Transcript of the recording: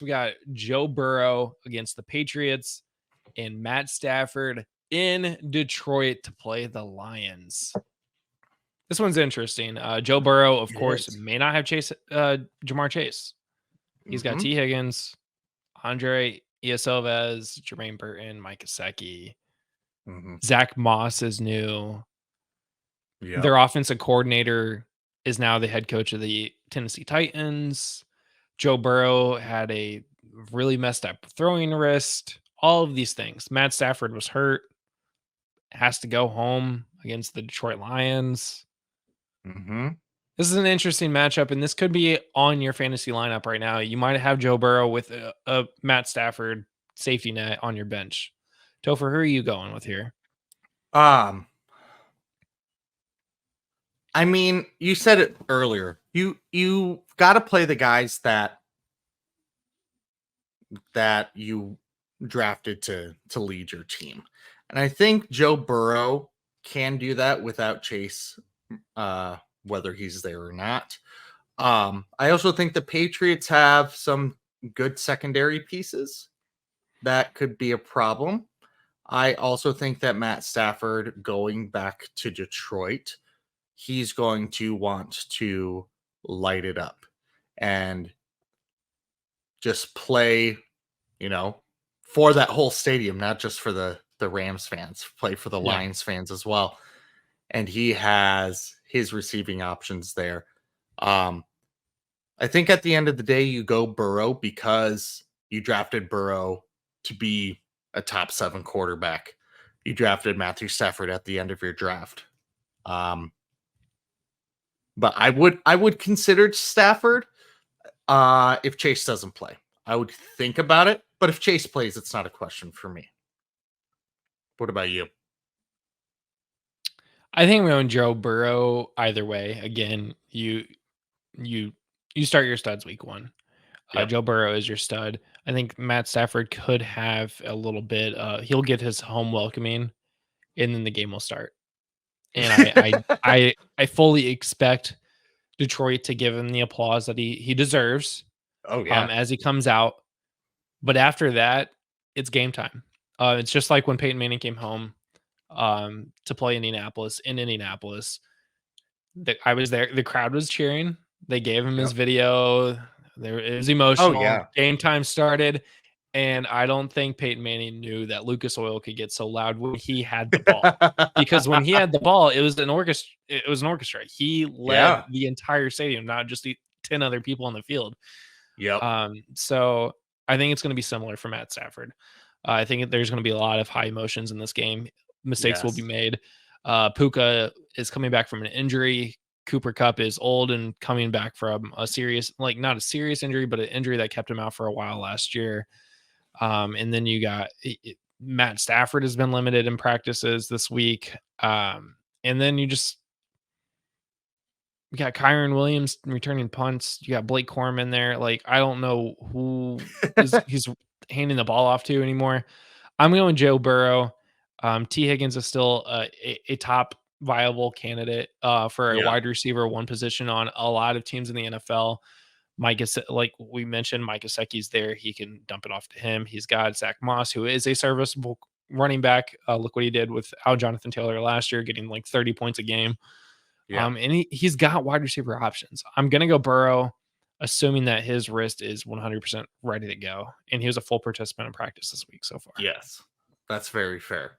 We got Joe Burrow against the Patriots and Matt Stafford in Detroit to play the Lions. This one's interesting. Joe Burrow, of course, may not have Jamar Chase. He's got T. Higgins, Andre Iosivas, Jermaine Burton, Mike Gesicki. Zach Moss is new. Yep. Their offensive coordinator is now the head coach of the Tennessee Titans. Joe Burrow had a really messed up throwing wrist. All of these things. Matt Stafford was hurt. Has to go home against the Detroit Lions. This is an interesting matchup, and this could be on your fantasy lineup right now. You might have Joe Burrow with a Matt Stafford safety net on your bench. Topher, who are you going with here? I mean, you said it earlier. You got to play the guys that you drafted to lead your team. And I think Joe Burrow can do that without Chase, whether he's there or not. I also think the Patriots have some good secondary pieces that could be a problem. I also think that Matt Stafford going back to Detroit, he's going to want to light it up and just play, for that whole stadium, not just for the Rams fans, play for the Lions fans as well. And he has his receiving options there. I think at the end of the day, you go Burrow because you drafted Burrow to be a top 7 quarterback. You drafted Matthew Stafford at the end of your draft. But I would consider Stafford if Chase doesn't play. I would think about it, but if Chase plays, it's not a question for me. What about you? I think we own Joe Burrow either way. Again, you start your studs week 1. Yep. Joe Burrow is your stud. I think Matt Stafford could have a little bit. He'll get his home welcoming, and then the game will start. And I fully expect Detroit to give him the applause that he deserves. Oh yeah. As he comes out, but after that, it's game time. It's just like when Peyton Manning came home to play Indianapolis. In Indianapolis, I was there. The crowd was cheering. They gave him his video. It was emotional. Oh, yeah. Game time started, and I don't think Peyton Manning knew that Lucas Oil could get so loud when he had the ball. Because when he had the ball, it was an orchestra. He led the entire stadium, not just the 10 other people on the field. Yep. So I think it's going to be similar for Matt Stafford. I think there's going to be a lot of high emotions in this game. Mistakes will be made. Puka is coming back from an injury. Cooper Kupp is old and coming back from a serious, not a serious injury, but an injury that kept him out for a while last year. And then you got Matt Stafford has been limited in practices this week. And then we got Kyron Williams returning punts. You got Blake Corum in there. I don't know who he's handing the ball off to anymore. I'm going Joe Burrow. T. Higgins is still a top viable candidate for a wide receiver 1 position on a lot of teams in the NFL. Like we mentioned, Mike Gesicki's there. He can dump it off to him. He's got Zach Moss, who is a serviceable running back. Look what he did without Jonathan Taylor last year, getting 30 points a game. Yeah. And he's got wide receiver options. I'm going to go Burrow, assuming that his wrist is 100% ready to go. And he was a full participant in practice this week so far. Yes, that's very fair.